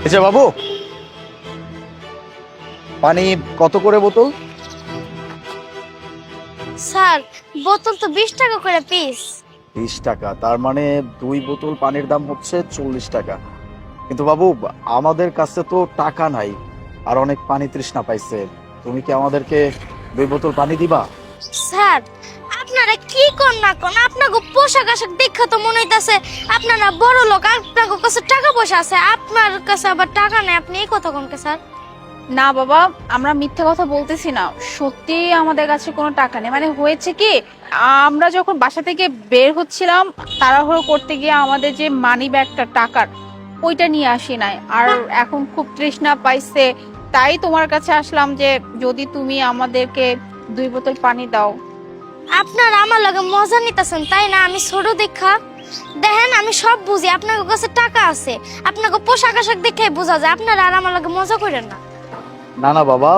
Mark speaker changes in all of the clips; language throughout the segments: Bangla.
Speaker 1: আচ্ছা বাবু, পানি কত করে বোতল?
Speaker 2: স্যার বোতল তো 20 টাকা করে পিস।
Speaker 1: 20 টাকা, তার মানে 2 বোতল পানির দাম হচ্ছে 40 টাকা। কিন্তু বাবু, আমাদের কাছে তো টাকা নাই, আর অনেক পানি তৃষ্ণা পাইছে। তুমি কি আমাদেরকে 2 বোতল পানি দিবা?
Speaker 2: স্যার আপনারা কি কোন না কোন, আপনাকে পোশাক আশাক দেখা তো মনে হইতাছে আপনারা বড় লোক, আপনার কাছে টাকা পয়সা আছে, আপনার কাছে আবার টাকা নেই। আপনি এই কথা কোনকে স্যার?
Speaker 3: না বাবা, আমরা মিথ্যা কথা বলতেছি না, সত্যি আমাদের কাছে কোনো টাকা নেই। মানে হয়েছে কি, আমরা যখন বাসা থেকে বের হচ্ছিলাম তাড়াহুড়ো করতে গিয়ে আমাদের যে মানি ব্যাগটা টাকার ওইটা নিয়ে আসি নাই। আর এখন খুব তৃষ্ণা পাইছে, তাই তোমার কাছে আসলাম যে যদি তুমি আমাদেরকে 2 বোতল পানি দাও।
Speaker 2: আপনারা আমার লগে মজা নিতেছেন তাই না? আমি ছোট দেখা দেখেন, আমি সব বুঝি, আপনার কাছে টাকা আছে, আপনাকে পোশাক আশাক দেখে বোঝা যায়। আপনারা আর আমার লগে মজা করেন না।
Speaker 1: না না বাবা,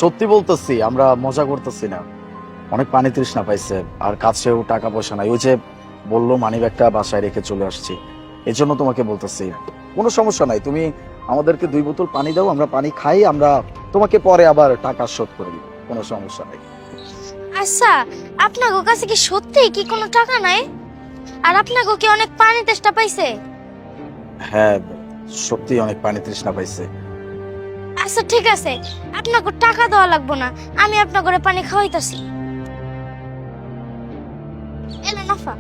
Speaker 1: সত্যি বলতেছি, আমরা মজা করতেছি না। অনেক পানি তৃষ্ণা পাইছে, আর কাছেও টাকা পয়সা নাই। ওই যে বললো মানি ব্যাগটা বাসায় রেখে চলে আসছি, এই জন্য তোমাকে বলতেছি। কোনো সমস্যা নাই, তুমি আমাদেরকে 2 বোতল পানি দাও, আমরা পানি খাই, আমরা তোমাকে পরে আবার টাকা শোধ করে দিব, কোনো সমস্যা নাই।
Speaker 2: আচ্ছা, আপনার কাছে কি সত্যি কি কোনো টাকা নাই? আর আপনাকে কি অনেক পানি তেষ্টা পাইছে?
Speaker 1: হ্যাঁ, সত্যি অনেক পানি তৃষ্ণা পাইছে।
Speaker 2: আচ্ছা ঠিক আছে, আপনাকে টাকা দেওয়া লাগবে না, আমি আপনার ঘরে পানি খাওয়াইতাছি। এলে নাফা।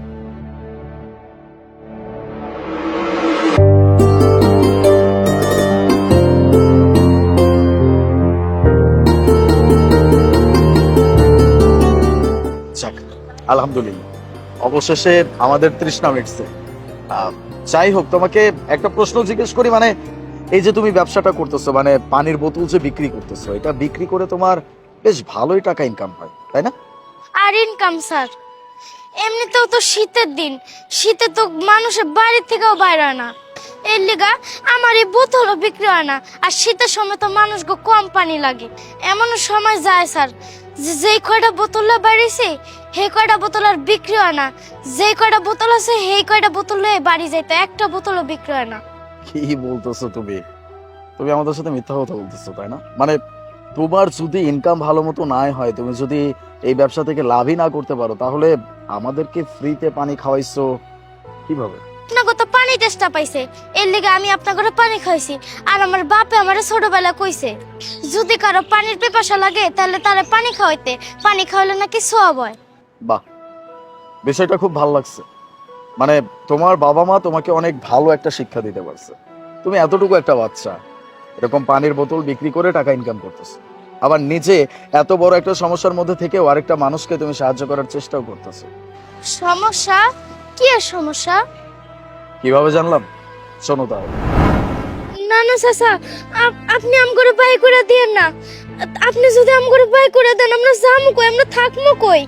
Speaker 1: যাক, আলহামদুলিল্লাহ, অবশেষে আমাদের তৃষ্ণা মিটছে। যাই হোক, তোমাকে একটা প্রশ্ন জিজ্ঞেস করি, মানে এই যে তুমি ব্যবসাটা করতেছো, মানে পানির বোতল যে বিক্রি করতেছো, এটা বিক্রি করে তোমার বেশ ভালোই টাকা ইনকাম হয়, তাই না?
Speaker 2: আর ইনকাম স্যার, এমনিতেও তো শীতের দিন, শীতে তো মানুষের বাড়ি থেকেও বাইরে হয় না, এর লিগা আমার এই বোতলও বিক্রি হয় না। আর শীতের সময় তো মানুষকে কম পানি লাগে, এমন সময় যায় স্যার যেই কয়টা বোতল বাড়িছে সেই কয়টা বোতল আর বিক্রি হয় না, যেই কয়টা বোতল আছে সেই কয়টা বোতল লয়ে বাড়ি যাইতে একটা বোতলও বিক্রি হয় না।
Speaker 1: কি বলতেছো তুমি? তুমি আমাদের সাথে মিথ্যা কথা বলতেছো, তাই না? মানে তোমার যদি ইনকাম ভালো মতো নাই হয়, তুমি যদি এই ব্যবসা থেকে লাভই না করতে পারো, তাহলে আমাদেরকে ফ্রিতে পানি খাওয়াইছো কিভাবে?
Speaker 2: আপনাকে তো পানি তেষ্টা পাইছে, এর লিগে আমি আপনার ঘরে পানি খাইছি। আর আমার বাপে আমার ছোটবেলা কইছে যদি কারো পানির পিপাসা লাগে তাহলে তারে পানি খাওয়াইতে, পানি খাওয়ালে নাকি সওয়াব হয়।
Speaker 1: বাহ, বিষয়টা খুব ভালো লাগছে। মানে তোমার বাবা মা তোমাকে অনেক ভালো একটা শিক্ষা দিতে পারছে। তুমি এতটুকু একটা বাচ্চা এরকম পানির বোতল বিক্রি করে টাকা ইনকাম করতেছো, আবার নিজে এত বড় একটা সমস্যার মধ্যে থেকেও আরেকটা মানুষকে তুমি সাহায্য করার চেষ্টাও করতেছো।
Speaker 2: সমস্যা? কি আর সমস্যা?
Speaker 1: কিভাবে জানলাম? শোনো তাহলে।
Speaker 2: না না চাচা, আপনি আম করে বাই করে দিয়েন না। আপনি যদি আম করে বাই করে দেন আমরা যামু কই, আমরা থাকবো কই?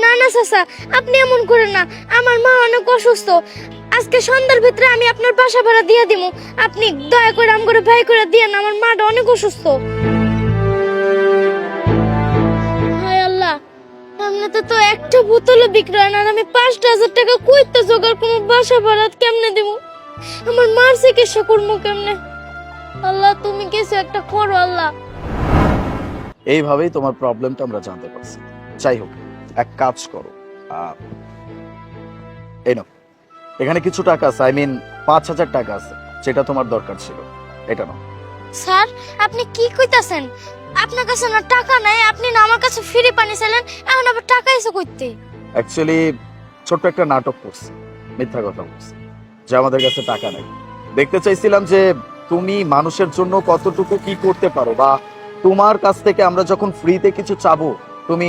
Speaker 2: না না চাচা, আপনি এমন করেন না, আমার মা অনেক অসুস্থ। আজকে সন্ধ্যার ভিতরে আমি আপনার বাসা ভাড়া দিয়ে দিমু, আপনি দয়া করে আম করে বাই করে দিয়েন, আমার মাটা অনেক অসুস্থ। হায় আল্লাহ, এমনিতে তো একটা বোতলও বিক্রি হয় না, আর আমি 5,000 টাকা কইতে জোগাড় কোনো বাসা ভাড়া কেমনে দিব? আমার মার চিকিৎসা করবো কেমনে? আল্লাহ তুমি কিছু একটা করো আল্লাহ।
Speaker 1: এইভাবেই তোমার প্রবলেমটা আমরা জানতে পারছি। যাই হোক, এক কাজ করো, এই নাও, এখানে কিছু টাকা আছে, আই মিন 5,000 টাকা আছে, যেটা তোমার দরকার ছিল, এটা নাও।
Speaker 2: স্যার আপনি কি কইতাছেন? আপনার কাছে না টাকা নাই, আপনি না আমার কাছে ফ্রি পানি চাইলেন, এখন আবার টাকা এসে কইতে?
Speaker 1: অ্যাকচুয়ালি ছোট্ট একটা নাটক করছি, মিথ্যা কথা বলছি যে আমাদের কাছে টাকা নাই। দেখতে চাইছিলাম যে তুমি মানুষের জন্য কতটুকু কি করতে পারো, বা তোমার কাছ থেকে আমরা যখন ফ্রিতে কিছু চাবো তুমি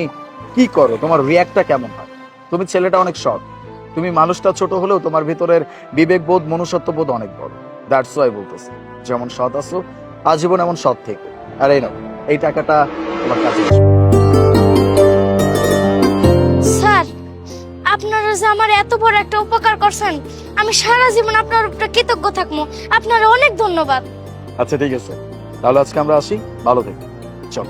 Speaker 1: কি করো, তোমার রিয়াক্টটা কেমন হয়। তুমি ছেলেটা অনেক সৎ, তুমি মানুষটা ছোট হলেও তোমার ভিতরের বিবেকবোধ মনুষ্যত্ববোধ অনেক বড়। দ্যাটস ওয়াই বলতেছি, যেমন সৎ আছো আজীবন এমন সৎ থেকে। আর এই নাও, এই টাকাটা তোমার কাছে আসবে।
Speaker 2: স্যার আপনারা যে আমার এত বড় একটা উপকার করছেন, আমি সারা জীবন আপনার উপরে কৃতজ্ঞ থাকবো। আপনার অনেক ধন্যবাদ।
Speaker 1: আচ্ছা ঠিক আছে, তাহলে আজকে আমরা আসি, ভালো থেকো, চল।